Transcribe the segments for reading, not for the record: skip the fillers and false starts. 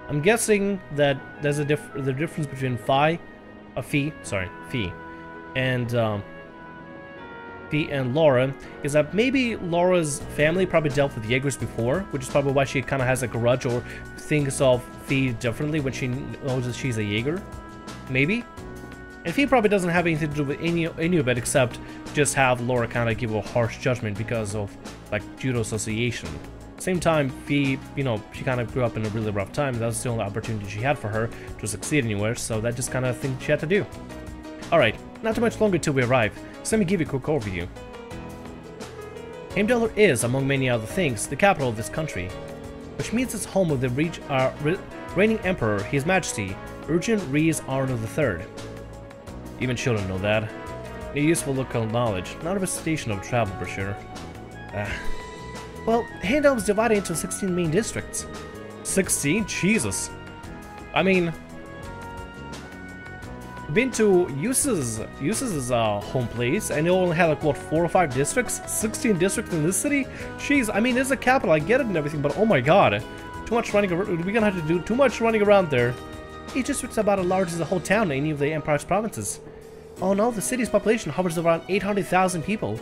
I'm guessing that there's the difference between Fee, Fee and Laura is that maybe Laura's family probably dealt with Jaegers before, which is probably why she kind of has a grudge or thinks of Fee differently when she knows that she's a Jaeger. Maybe. And Fee probably doesn't have anything to do with any of it except just have Laura kind of give a harsh judgment because of like judo association. Same time, Fee, you know, she kind of grew up in a really rough time. That was the only opportunity she had for her to succeed anywhere, so that just kind of thing she had to do. Alright, not too much longer till we arrive, so let me give you a quick overview. Heimdallr is, among many other things, the capital of this country, which means it's home of the reigning emperor, His Majesty, Regent Rhys Arnold III. Even children know that. A useful local knowledge, not a station of travel for sure. Well, Heimdallr was divided into 16 main districts. 16? Jesus. I mean, been to Eustace's home place, and it only had like what, 4 or 5 districts? 16 districts in this city? Jeez, I mean, it's a capital, I get it and everything, but oh my god, too much running around. We're gonna have to do too much running around there. Each district's about as large as the whole town in any of the Empire's provinces. Oh no, the city's population hovers around 800,000 people.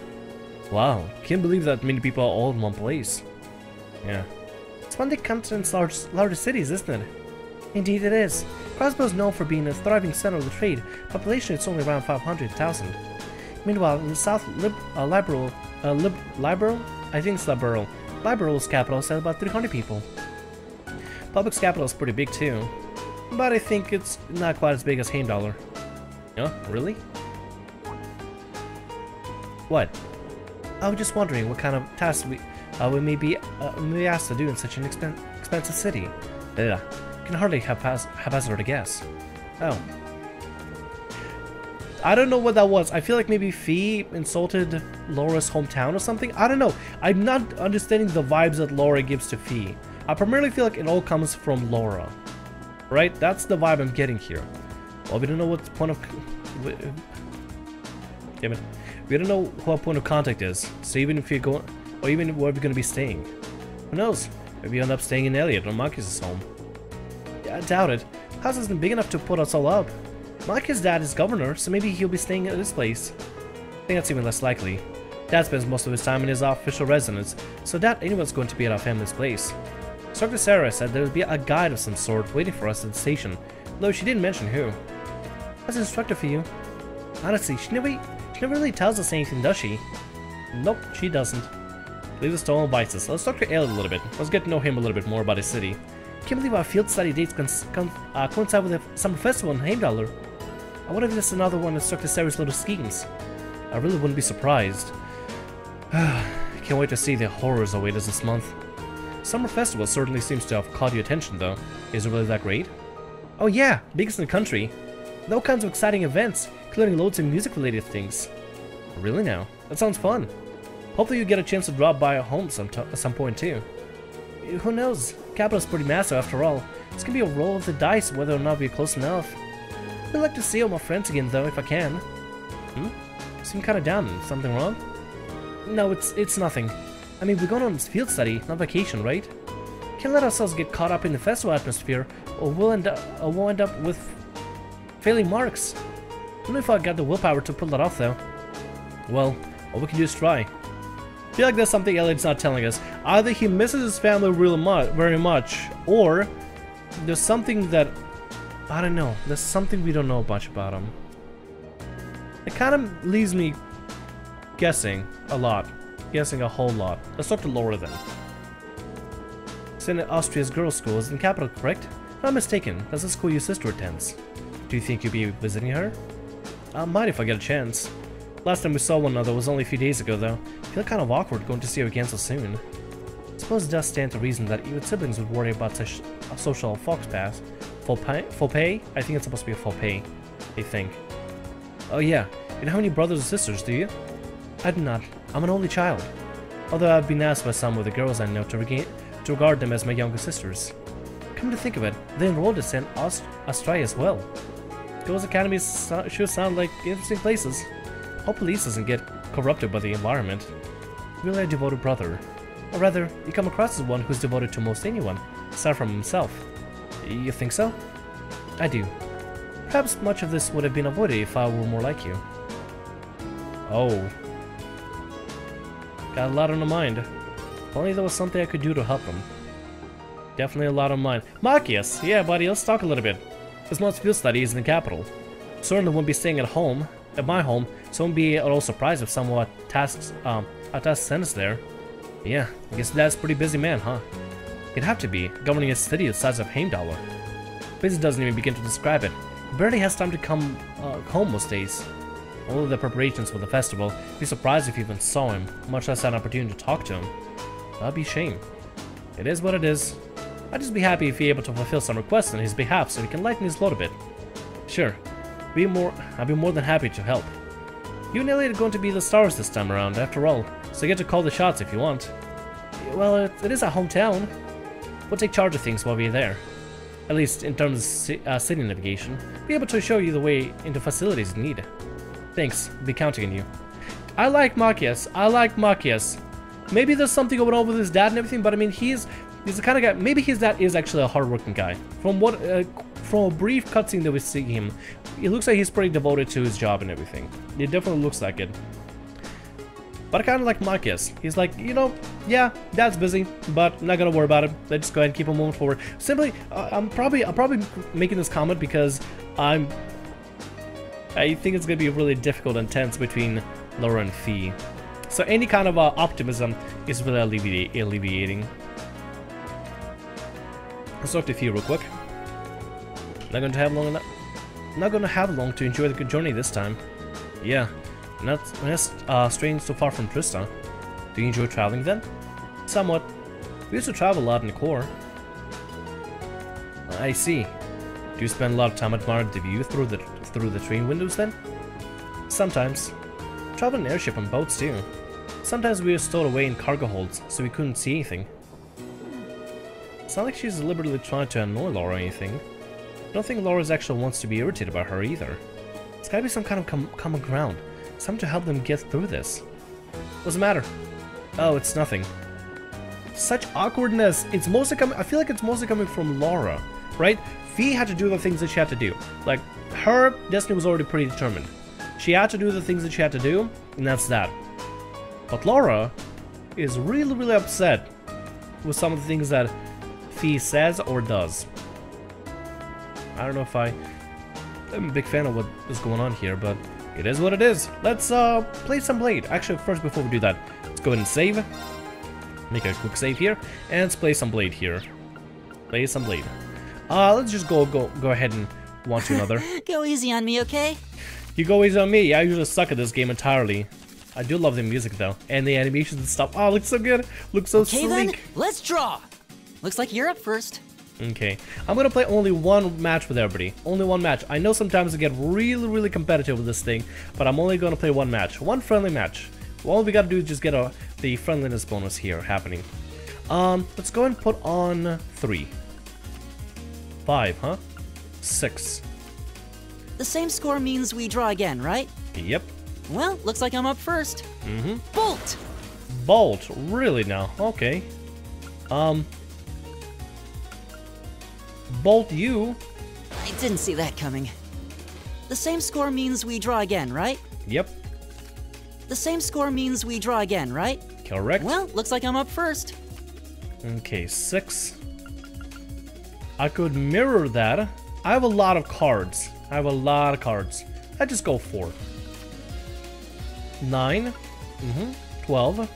Wow, can't believe that many people are all in one place. Yeah. It's one of the continent's largest cities, isn't it? Indeed it is. Crossbow is known for being a thriving center of the trade. Population is only around 500,000. Meanwhile, in the south, Liberal's capital is about 300 people. Public's capital is pretty big too, but I think it's not quite as big as Heimdallr. No? Really? What? I was just wondering what kind of tasks we may be asked to do in such an expensive city. Ugh. Can hardly haphazard a guess. Oh. I don't know what that was. I feel like maybe Fee insulted Laura's hometown or something. I don't know. I'm not understanding the vibes that Laura gives to Fee. I primarily feel like it all comes from Laura. Right? That's the vibe I'm getting here. Well, we don't know what the point of... Damn it. We don't know what point of contact is. So even if you're going... Or even where we're going to be staying. Who knows? Maybe we end up staying in Elliot or Marcus's home. Yeah, I doubt it. The house isn't big enough to put us all up. Marcus' dad is governor, so maybe he'll be staying at this place. I think that's even less likely. Dad spends most of his time in his official residence, so I doubt anyone's going to be at our family's place. Instructor Sarah said there would be a guide of some sort waiting for us at the station, though she didn't mention who. How's an instructor for you? Honestly, she never really tells us anything, does she? Nope, she doesn't. Leave the stolen vices. Let's talk to Elliot a little bit. Let's get to know him a little bit more about his city. Can't believe our field study dates coincide with the summer festival in Heimdallr. I wonder if this is another one of Instructor Sarah's little schemes. I really wouldn't be surprised. Can't wait to see the horrors await us this month. Summer festival certainly seems to have caught your attention though. Is it really that great? Oh yeah, biggest in the country. With all kinds of exciting events, including loads of music related things. Really now? That sounds fun. Hopefully you get a chance to drop by home at some point too. Who knows? Capital's pretty massive after all. It's gonna be a roll of the dice whether or not we're close enough. I'd like to see all my friends again though if I can. Hmm? Seem kinda down. Something wrong? No, it's nothing. I mean, we're going on field study, not vacation, right? Can't let ourselves get caught up in the festival atmosphere, or we'll end up with failing marks. I don't know if I got the willpower to pull that off though. Well, all we can do is try. I feel like there's something Elliot's not telling us. Either he misses his family very much, or there's something that, I don't know, there's something we don't know much about him. It kind of leaves me guessing a lot. Guessing a whole lot. Let's talk to Laura then. St. Austria's girls' school is in the capital, correct? If I'm mistaken, that's the school your sister attends. Do you think you'll be visiting her? I might if I get a chance. Last time we saw one another was only a few days ago though. I feel kind of awkward going to see her again so soon. I suppose it does stand to reason that even siblings would worry about such a social faux pas. Faux pas? I think it's supposed to be a faux pas. I think. Oh yeah, you don't have any brothers or sisters, do you? I do not. I'm an only child. Although I've been asked by some of the girls I know to regard them as my younger sisters. Come to think of it, they enrolled at St. Austria as well. Girls' academies sure sound like interesting places. Hope police doesn't get corrupted by the environment. Really a devoted brother. Or rather, you come across as one who's devoted to most anyone, aside from himself. You think so? I do. Perhaps much of this would have been avoided if I were more like you. Oh. Got a lot on the mind. If only there was something I could do to help him. Definitely a lot on mind. Marcus! Yeah, buddy, let's talk a little bit. This month's field study is in the capital. Certainly won't be staying at my home, so won't be at all surprised if someone tasks sent us there. Yeah, I guess that's a pretty busy man, huh? He'd have to be, governing a city the size of Heimdall. Busy doesn't even begin to describe it. He barely has time to come home most days. All of the preparations for the festival. Be surprised if you even saw him, much less had an opportunity to talk to him. That'd be a shame. It is what it is. I'd just be happy if you're able to fulfill some requests on his behalf so he can lighten his load a bit. Sure. I'd be more than happy to help. You and Elliot are going to be the stars this time around, after all, so you get to call the shots if you want. Well, it is our hometown. We'll take charge of things while we're there. At least in terms of city navigation. Be able to show you the way into facilities you need. Thanks. I'll be counting on you. I like Marcus. I like Marcus. Maybe there's something going on with his dad and everything, but I mean, he's the kind of guy. Maybe his dad is actually a hardworking guy. From a brief cutscene that we see him, it looks like he's pretty devoted to his job and everything. It definitely looks like it. But I kind of like Marcus. He's like, you know, yeah, dad's busy, but I'm not gonna worry about it. Let's just go ahead and keep him moving forward. Simply, I'm probably making this comment because I think it's gonna be really difficult and tense between Laura and Fee. So any kind of optimism is really alleviating. Let's talk to Fee real quick. Not gonna have long to enjoy the good journey this time. Yeah, not straying so far from Trista. Do you enjoy traveling then? Somewhat. We used to travel a lot in the Corps. I see. Do you spend a lot of time admiring the view through the train windows then? Sometimes. Travel in airship on boats too. Sometimes we were stowed away in cargo holds, so we couldn't see anything. It's not like she's deliberately trying to annoy Laura or anything. I don't think Laura actually wants to be irritated by her either. It's gotta be some kind of common ground. Something to help them get through this. What's the matter? Oh, it's nothing. Such awkwardness. It's mostly coming. I feel like it's mostly coming from Laura, right? Fee had to do the things that she had to do. Like, her destiny was already pretty determined. She had to do the things that she had to do, and that's that. But Laura is really, really upset with some of the things that Fee says or does. I don't know if I'm a big fan of what is going on here, but it is what it is. Let's play some Blade. Actually, first, before we do that, let's go ahead and save. Make a quick save here, and let's play some Blade here. Play some Blade. Let's just go ahead and one to another. Go easy on me, okay? You go easy on me. I usually suck at this game entirely. I do love the music though, and the animations and stuff. Oh, it looks so good. Looks so sleek. Okay then, let's draw. Looks like you're up first. Okay, I'm gonna play only one match with everybody. Only one match. I know sometimes I get really, really competitive with this thing, but I'm only gonna play one match. One friendly match. All we gotta do is just get the friendliness bonus here happening. Let's go and put on 3. 5, huh? 6. The same score means we draw again, right? Yep. Well, looks like I'm up first. Bolt! Bolt, really now? Okay. Bolt you. I didn't see that coming. The same score means we draw again, right? Yep. The same score means we draw again, right? Correct. Well, looks like I'm up first. Okay, 6. I could mirror that. I have a lot of cards. I just go 4. 9. 12.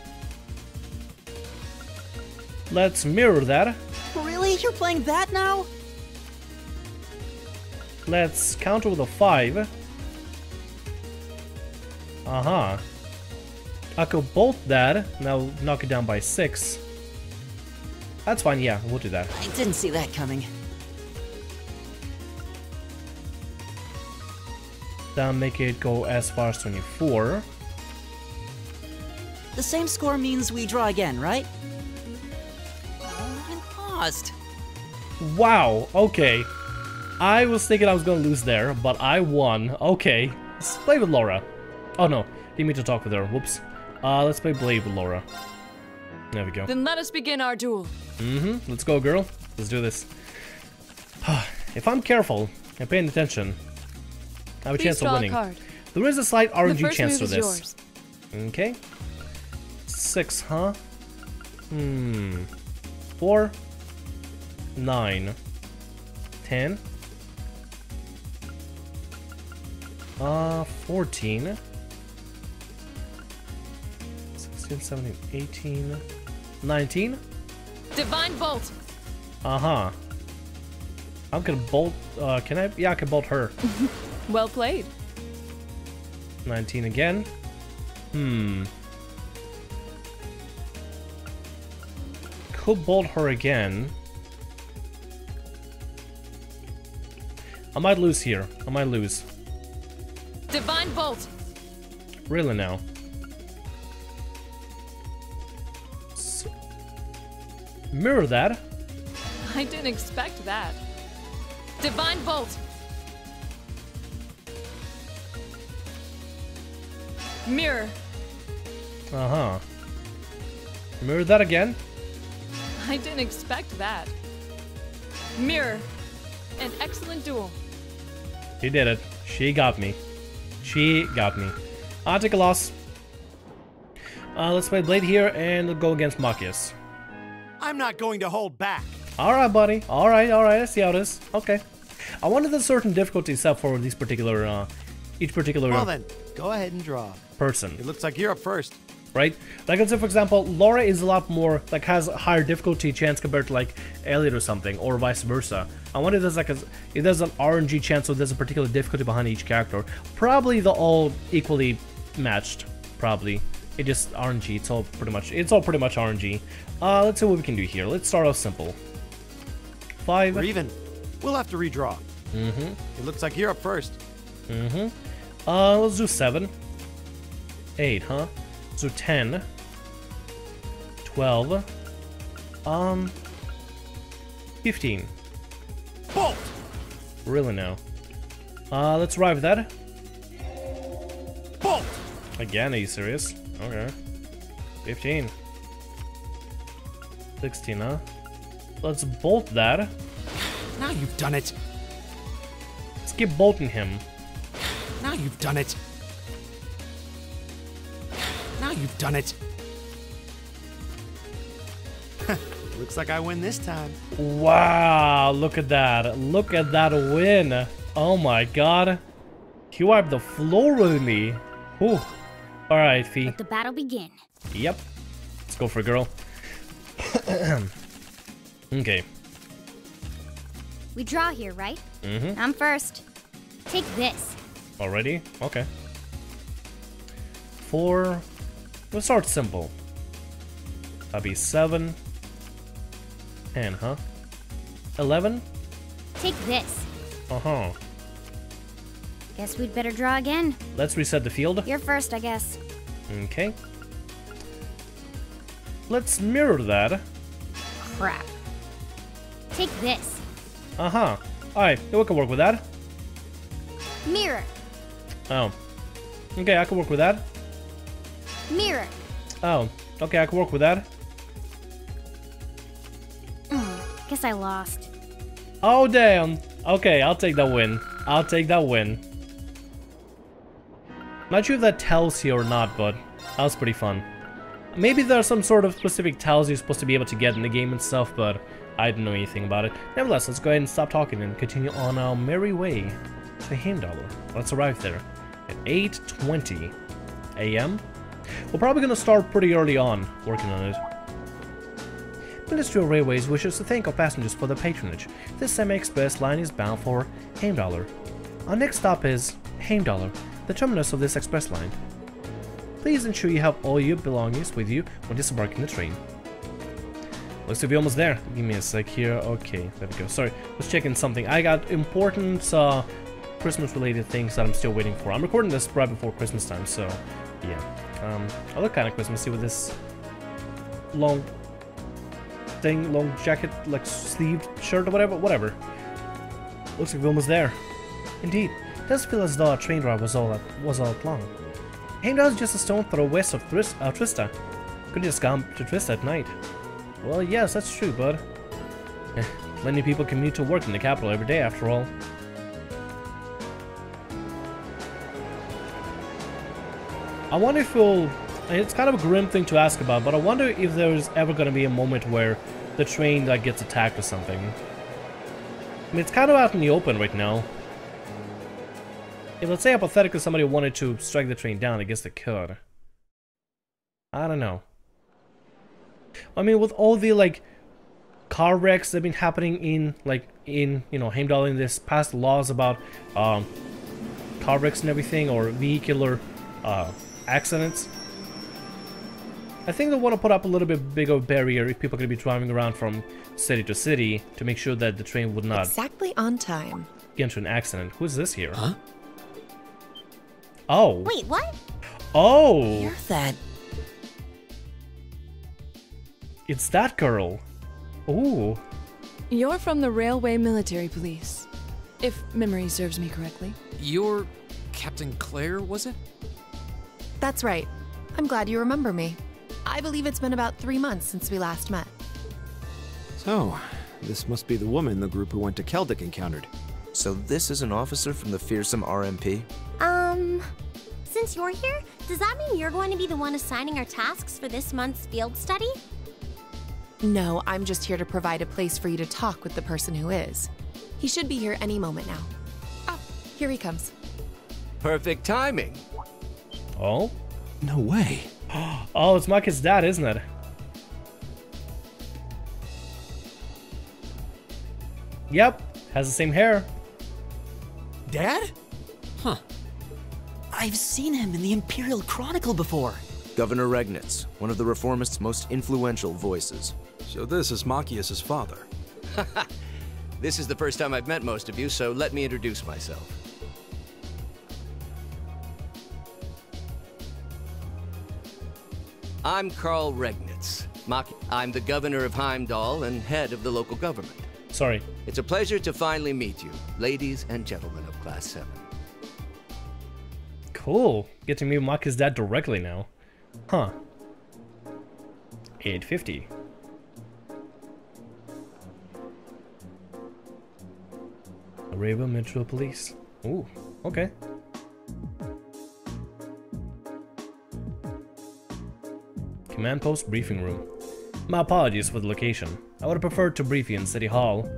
Let's mirror that. Really? You're playing that now? Let's counter with a 5. I could bolt that. Now knock it down by 6. That's fine, yeah, we'll do that. I didn't see that coming. Then make it go as far as 24. The same score means we draw again, right? I'm paused. Wow, okay. I was thinking I was gonna lose there, but I won. Okay. Let's play with Laura. Oh no, didn't mean to talk with her. Whoops. Let's play Blade with Laura. There we go. Then let us begin our duel. Let's go, girl. Let's do this. If I'm careful and paying attention, I have a chance of winning. Card. There is a slight RNG chance to is this. yours. Okay. 6, huh? 4, 9, 10. 14. 16, 17, 18, 19. Divine Bolt. Uh-huh. I'm gonna bolt, can I? Yeah, I can bolt her. Well played. 19 again. Could bolt her again. I might lose here. I might lose. Divine Bolt. Really now. Mirror that. I didn't expect that. Divine Bolt. Mirror. Uh-huh. Mirror that again. I didn't expect that. Mirror. An excellent duel. She did it. She got me. She got me. I'll take a loss. Let's play Blade here and go against Machias. I'm not going to hold back. Alright, buddy. Alright. Let's see how it is. Okay. I wanted a certain difficulty set for these particular, each particular Well then, go ahead and draw. person. It looks like you're up first. Right? Like, let's say, for example, Laura is a lot more, like, has a higher difficulty chance compared to, like, Elliot or something, or vice versa. I wonder if there's, like, if there's an RNG chance, so there's a particular difficulty behind each character. Probably they're all equally matched. Probably. It just RNG. It's all pretty much RNG. Let's see what we can do here. Let's start off simple. 5. We're even. We'll have to redraw. Mm-hmm. It looks like you're up first. Mm-hmm. Let's do 7. 8, huh? So 10, 12, 15. Bolt! Really now. Let's ride with that. Bolt! Again, are you serious? Okay. 15. 16, huh? Let's bolt that. Now you've done it. Let's keep bolting him. Now you've done it. Now you've done it. Looks like I win this time. Wow, look at that. Look at that win. Oh my god. He wiped the floor with me. Whew. Alright, Fee. Let the battle begin. Yep. Let's go for it, girl. Okay. We draw here, right? Mm-hmm. I'm first. Take this. Already? Okay. 4. We'll start simple. That'll be 7. 10, huh? 11? Take this. Uh-huh. Guess we'd better draw again. Let's reset the field. You're first, I guess. Okay. Let's mirror that. Crap. Take this. Uh-huh. Alright, yeah, we can work with that. Mirror. Oh. Okay, I can work with that. Mirror. Oh. Okay, I can work with that. Guess I lost. Oh, damn. Okay, I'll take that win. I'll take that win. Not sure if that tells you or not, but that was pretty fun. Maybe there are some sort of specific tiles you're supposed to be able to get in the game and stuff, but I didn't know anything about it. Nevertheless, let's go ahead and stop talking and continue on our merry way to Heimdall. Let's arrive there at 8:20 a.m. We're probably going to start pretty early on working on it. Ministry of Railways wishes to thank our passengers for their patronage. This semi-express line is bound for Heimdall. Our next stop is Heimdall, the terminus of this express line. Please ensure you have all your belongings with you when disembarking the train. Looks to be almost there. Give me a sec here. Okay, there we go. Sorry, I was checking something. I got important Christmas-related things that I'm still waiting for. I'm recording this right before Christmas time, so yeah. I look kind of Christmassy with this long thing, long jacket, like sleeved shirt or whatever. Looks like we're almost there. Indeed, it does feel as though our train ride was all along. Heimdall is just a stone throw west of Trista. Could just come to Trista at night. Well, yes, that's true, bud. Many people commute to work in the capital every day, after all. I wonder if we'll... It's kind of a grim thing to ask about, but I wonder if there's ever going to be a moment where the train like gets attacked or something. I mean, it's kind of out in the open right now. If, let's say, hypothetically, somebody wanted to strike the train down, I guess they could. I don't know. I mean, with all the, like, car wrecks that have been happening in, like, you know, Heimdall, in this past laws about, car wrecks and everything, or vehicular, accidents, I think they want to put up a little bit bigger barrier if people are going to be driving around from city to city to make sure that the train would not exactly on time get into an accident. Who's this here? Huh? Oh. Wait, what? Oh. You're that. It's that girl. Ooh. You're from the Railway Military Police, if memory serves me correctly. You're Captain Claire, was it? That's right. I'm glad you remember me. I believe it's been about 3 months since we last met. So, this must be the woman the group who went to Keldic encountered. So this is an officer from the fearsome RMP? Since you're here, does that mean you're going to be the one assigning our tasks for this month's field study? No, I'm just here to provide a place for you to talk with the person who is. He should be here any moment now. Oh, here he comes. Perfect timing. Oh? No way. Oh, it's Marcus' dad, isn't it? Yep, has the same hair. Dad? Huh. I've seen him in the Imperial Chronicle before. Governor Regnitz, one of the Reformists' most influential voices. So this is Machias's father. This is the first time I've met most of you, so let me introduce myself. I'm Carl Regnitz. I'm the governor of Heimdall and head of the local government. Sorry. It's a pleasure to finally meet you, ladies and gentlemen of Class VII. Cool. Get to meet Marcus' dad directly now. Huh. 850. Areva Metro Police. Ooh, okay. Command Post Briefing Room. My apologies for the location. I would have preferred to brief you in City Hall,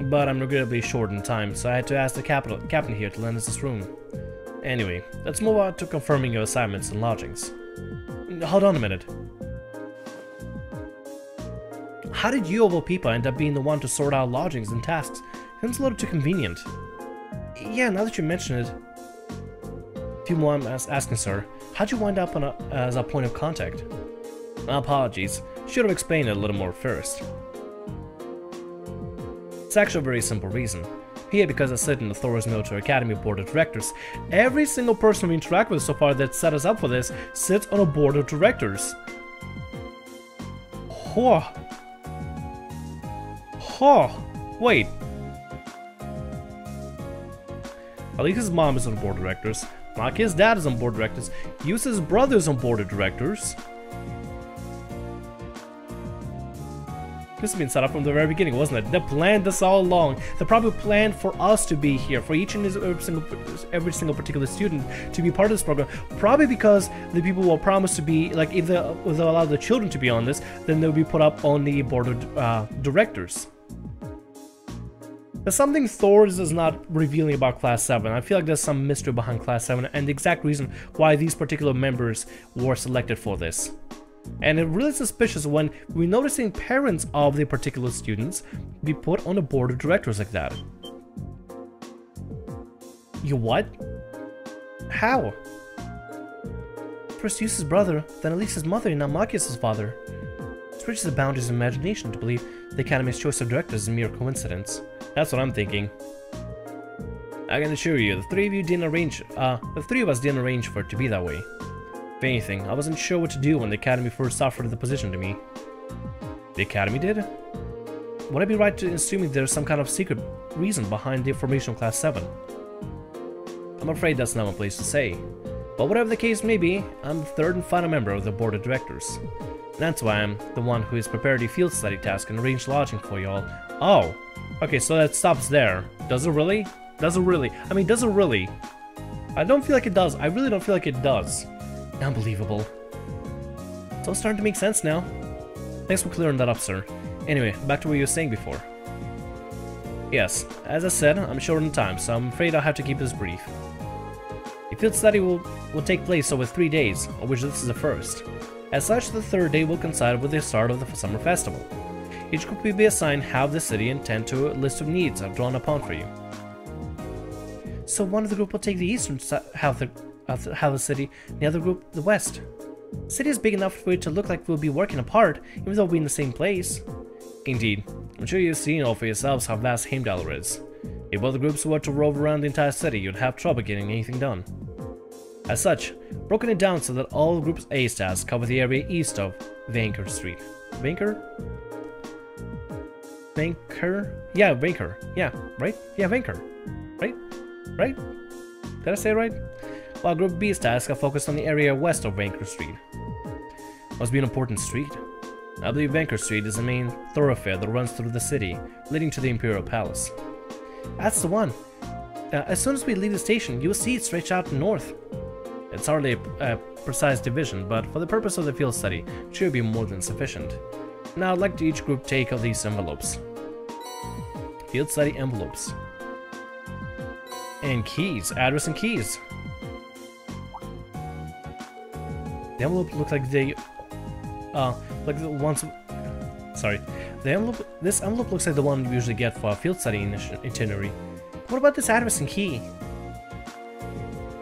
but I'm regrettably short in time, so I had to ask the captain here to lend us this room. Anyway, let's move on to confirming your assignments and lodgings. Hold on a minute. How did you, of all people, end up being the one to sort out lodgings and tasks? It's a little too convenient. Yeah, now that you mention it. If you want, I'm asking, sir, how'd you wind up on as a point of contact? My apologies. Should have explained it a little more first. It's actually a very simple reason. Here, because I sit in the Thors Military Academy board of directors, every single person we interact with so far that set us up for this sits on a board of directors. Huh. Huh. Wait. At least his mom is on board of directors. Marcus' dad is on board of directors. Yusa's brother is on board of directors. This has been set up from the very beginning, wasn't it? They planned this all along. They probably planned for us to be here, for each and every single particular student to be part of this program. Probably because the people will promise to be, like, if they allow the children to be on this, then they'll be put up on the board of directors. There's something Thors is not revealing about Class 7. I feel like there's some mystery behind Class 7 and the exact reason why these particular members were selected for this. And it's really suspicious when we're noticing parents of the particular students be put on a board of directors like that. You what? How? First Yusa's brother, then Elisa's mother, and now Marcus' father. It stretches the boundaries of imagination to believe the Academy's choice of directors is a mere coincidence. That's what I'm thinking. I can assure you, the three of us didn't arrange for it to be that way. If anything, I wasn't sure what to do when the Academy first offered the position to me. The Academy did? Would I be right in assuming there's some kind of secret reason behind the formation of Class 7? I'm afraid that's not my place to say. But whatever the case may be, I'm the third and final member of the board of directors. And That's why I'm the one who is prepared the field study task and arrange lodging for y'all. Oh, okay, so that stops there. Does it really? Does it really? I mean, does it really? I don't feel like it does. I really don't feel like it does. Unbelievable. It's all starting to make sense now. Thanks for clearing that up, sir. Anyway, back to what you were saying before. Yes, as I said, I'm short on time, so I'm afraid I'll have to keep this brief. The field study will take place over 3 days, of which this is the first. As such, the third day will coincide with the start of the summer festival. Each group will be assigned half the city and tend to a list of needs I've drawn upon for you. So one of the group will take the eastern half of the city, and the other group the west. The city is big enough for it to look like we'll be working apart, even though we'll be in the same place. Indeed, I'm sure you've seen all for yourselves how vast Heimdall is. If both groups were to rove around the entire city, you'd have trouble getting anything done. As such, broken it down so that all Groups A's tasks cover the area east of Vanker Street. Vanker? Yeah, Vanker. Yeah, right? Yeah, Vanker. Right? Right? Did I say it right? While Group B's tasks are focused on the area west of Vanker Street. Must be an important street. I believe Vanker Street is the main thoroughfare that runs through the city, leading to the Imperial Palace. That's the one. As soon as we leave the station, you will see it stretch out north. It's hardly a precise division, but for the purpose of the field study, it should be more than sufficient. Now I'd like to each group take of these envelopes. Field study envelopes. And keys. Address and keys. The envelope looks like they... like the ones... Sorry. This envelope looks like the one we usually get for our field study itinerary. What about this address and key?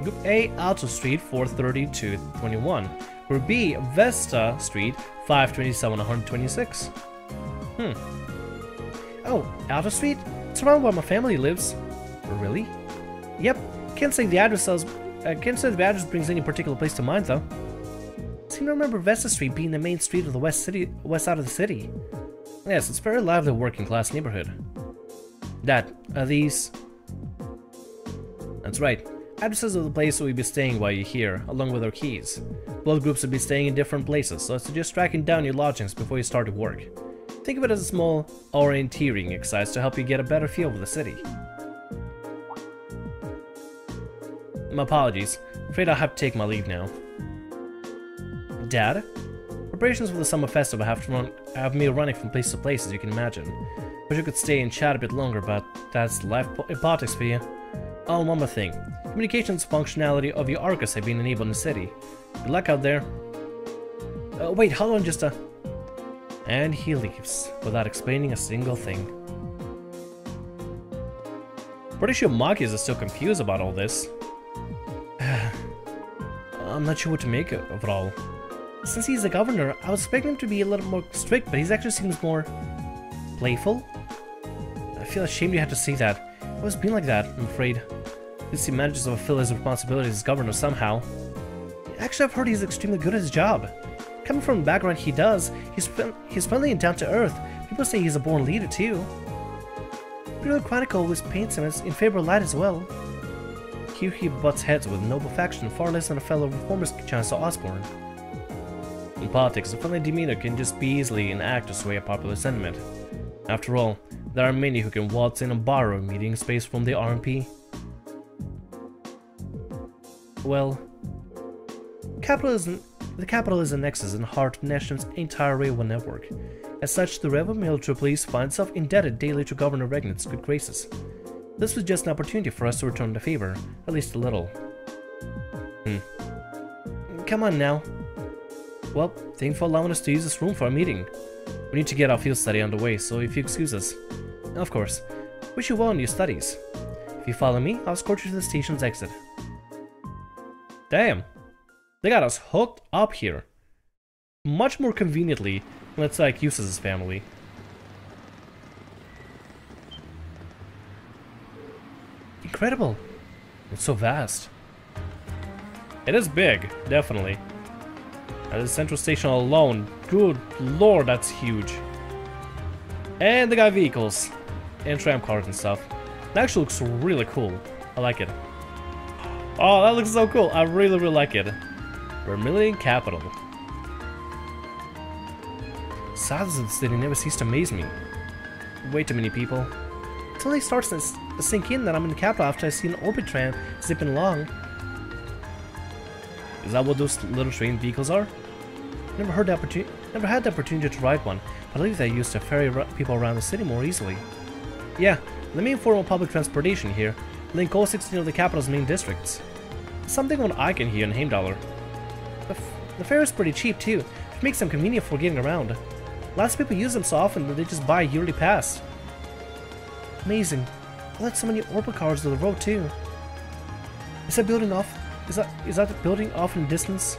Group A, Alto Street, 43221. Group B, Vesta Street, 527-126. Oh, Alto Street? It's around where my family lives. Really? Yep. Can't say the address brings any particular place to mind, though. Seem to remember Vesta Street being the main street of the west side of the city. Yes, it's a very lively working-class neighborhood. These... That's right. Addresses of the place we'll be staying while you're here, along with our keys. Both groups will be staying in different places, so I suggest tracking down your lodgings before you start to work. Think of it as a small orienteering exercise to help you get a better feel of the city. My apologies. I'm afraid I'll have to take my leave now. Dad? Preparations for the summer festival have me running from place to place, as you can imagine. Wish I could stay and chat a bit longer, but that's life in politics for you. Oh, one more thing. Communications functionality of your Arcus have been enabled in the city. Good luck out there. Wait, hold on just a... And he leaves, without explaining a single thing. Pretty sure Marcus is still confused about all this. I'm not sure what to make of it all. Since he's the governor, I was expecting him to be a little more strict, but he actually seems more... playful? I feel ashamed you had to see that. I was being like that, I'm afraid. At least he manages to fulfill his responsibilities as governor somehow. Actually, I've heard he's extremely good at his job. Coming from the background he does, he's friendly and down to earth. People say he's a born leader too. Imperial Chronicle always paints him as in favor of light as well. Here he butts heads with noble faction far less than a fellow reformist Chancellor Osborne. In politics, a friendly demeanor can just be easily an act to sway a popular sentiment. After all, there are many who can waltz in and borrow a meeting space from the RMP. Well, the capital is a nexus and heart of the nation's entire railway network. As such, the Rebel Military Police find itself indebted daily to Governor Regnit's good graces. This was just an opportunity for us to return the favor, at least a little. Come on now. Well, thank you for allowing us to use this room for our meeting. We need to get our field study underway, so if you excuse us. Of course. Wish you well in your studies. If you follow me, I'll escort you to the station's exit. Damn. They got us hooked up here. Much more conveniently than it's like Eustace's family. Incredible. It's so vast. It is big, definitely. The central station alone, good lord, that's huge. And they got vehicles and tram cars and stuff. It actually looks really cool. I like it. Oh, that looks so cool. I really like it. Vermilion Capital. size of the city never ceased to amaze me. Way too many people. It only starts to sink in that I'm in the capital after I see an orbit tram zipping along. Is that what those little train vehicles are? Never had the opportunity to ride one, but I believe they used to ferry people around the city more easily. Yeah, the main form of public transportation here, link all 16 of the capital's main districts. Something on icon here in Heimdallr. The fare is pretty cheap too, which makes them convenient for getting around. Lots of people use them so often that they just buy a yearly pass. Amazing. I like so many orbital cars on the road too. Is that building off? Is that the building off in the distance?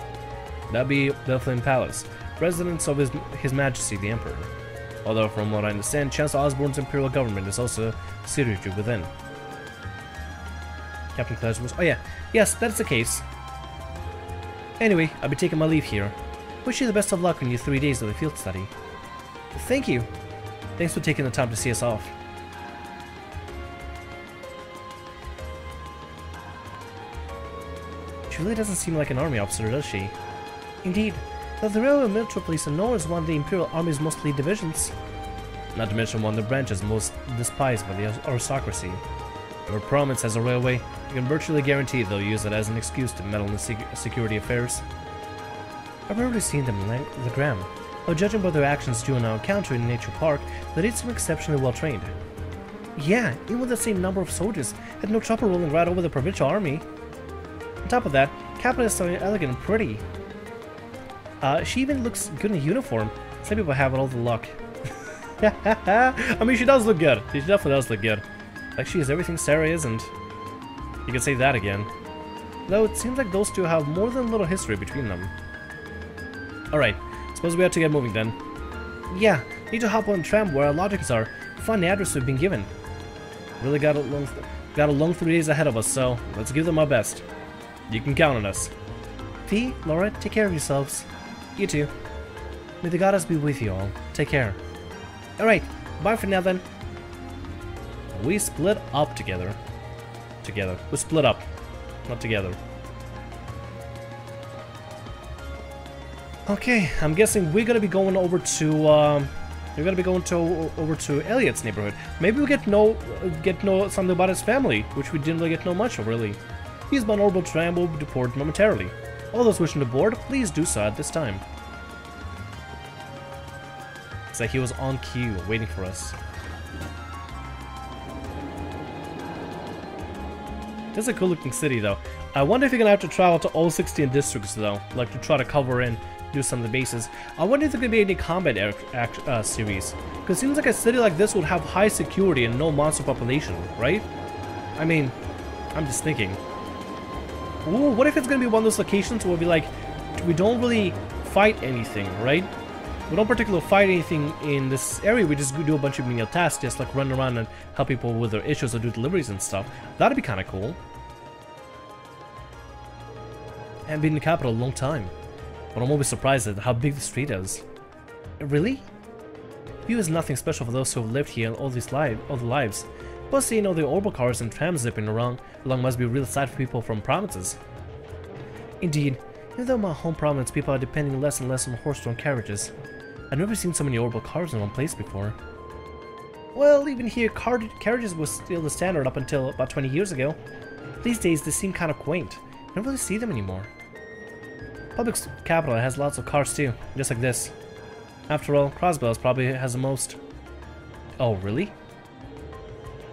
That'd be the Flame Palace, residence of His Majesty the Emperor. Although, from what I understand, Chancellor Osborne's imperial government is also situated within. Captain Claus was. Oh yeah, yes, that's the case. Anyway, I'll be taking my leave here. Wish you the best of luck on your 3 days of the field study. Thank you. Thanks for taking the time to see us off. She really doesn't seem like an army officer, does she? Indeed, though the Railway Military Police are known as one of the Imperial Army's most elite divisions. Not to mention one of the branches most despised by the aristocracy. If a province has a railway, you can virtually guarantee they'll use it as an excuse to meddle in security affairs. I've rarely seen them in Legram, though judging by their actions during our encounter in Nature Park, they did seem exceptionally well trained. Yeah, even with the same number of soldiers, had no trouble rolling right over the provincial army. On top of that, Capital is so elegant and pretty. She even looks good in uniform. Some people have all the luck. I mean, she does look good. She definitely does look good. Like she is everything Sarah isn't. You can say that again. Though it seems like those two have more than a little history between them. Alright, suppose we have to get moving then. Yeah, need to hop on the tram where our lodgings are. Find the address we've been given. Really got a long 3 days ahead of us, so let's give them our best. You can count on us. Fee, Laura, take care of yourselves. You too. May the goddess be with you all. Take care. Alright, bye for now then. We split up together. We split up, not together. Okay, I'm guessing we're gonna be going over to over to Elliot's neighborhood. Maybe we get know something about his family, which we didn't really get to know much of really. He's on orbital tram will be deported momentarily. All those wishing to board, please do so at this time. It's like he was on cue, waiting for us. This is a cool looking city though. I wonder if you're gonna have to travel to all 16 districts though, like to try to cover in, do some of the bases. I wonder if there could be any combat series, because it seems like a city like this would have high security and no monster population, right? I mean, I'm just thinking. Ooh, what if it's gonna be one of those locations where we don't really fight anything, right? We don't particularly fight anything in this area, we just do a bunch of menial tasks, just like run around and help people with their issues or do deliveries and stuff. That'd be kinda cool. I haven't been in the capital a long time, but I'm always surprised at how big the street is. Really? View is nothing special for those who have lived here all their lives. Plus, seeing all the orbital cars and trams zipping along must be a real sight for people from provinces. Indeed, even though in my home province people are depending less and less on horse-drawn carriages, I've never seen so many orbital cars in one place before. Well, even here, carriages was still the standard up until about 20 years ago. These days, they seem kind of quaint. I don't really see them anymore. Public capital has lots of cars too, just like this. After all, Crossbells probably has the most. Oh, really?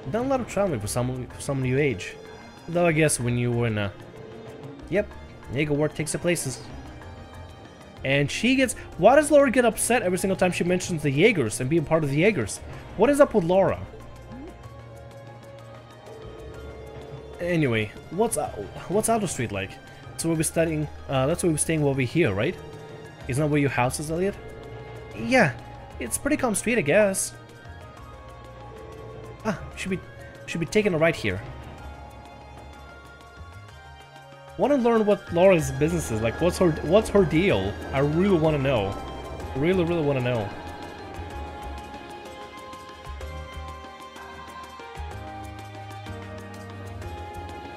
I've done a lot of traveling for someone your age. Though I guess when you were in a... Yep, Jaeger work takes the places. And she gets... Why does Laura get upset every single time she mentions the Jaegers and being part of the Jaegers? What is up with Laura? Anyway, what's Outer Street like? That's where we're studying. That's where we're staying while we're here, right? Isn't that where your house is, Elliot? Yeah, it's a pretty calm street, I guess. Ah, should be taking a right here. Want to learn what Laura's business is like. What's her deal? I really want to know. Really want to know.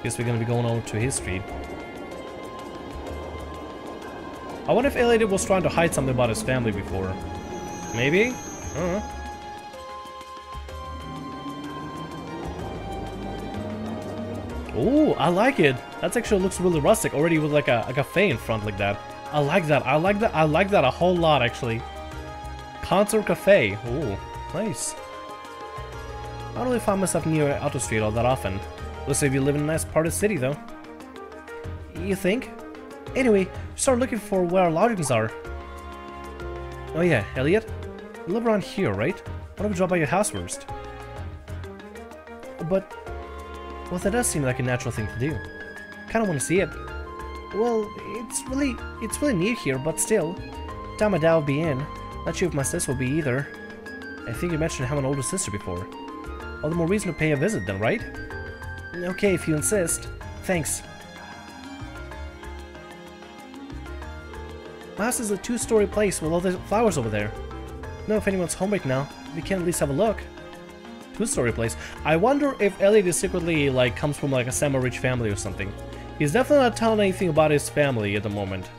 Guess we're gonna be going over to his street. I wonder if Elliot was trying to hide something about his family before. Maybe? I don't know. Ooh, I like it. That actually looks really rustic already with like a cafe in front like that. I like that. I like that. I like that a whole lot actually. Concert cafe. Ooh, nice. I don't really find myself near Auto Street all that often. Looks like you live in a nice part of the city though. You think? Anyway, start looking for where our lodgings are. Oh yeah, Elliot? You live around here, right? Why don't we drop by your house first? But... well, that does seem like a natural thing to do. Kinda wanna see it. Well, it's really near here, but still. Time my dad will be in. Not sure if my sis will be either. I think you mentioned having an older sister before. All the more reason to pay a visit then, right? Okay, if you insist. Thanks. My house is a 2-story place with all the flowers over there. Know if anyone's home right now. We can at least have a look. 2-story place. I wonder if Elliot is secretly like comes from like a semi-rich family or something. He's definitely not telling anything about his family at the moment.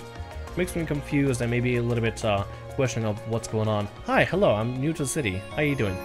Makes me confused and maybe a little bit questioning of what's going on. Hi, hello, I'm new to the city. How you doing?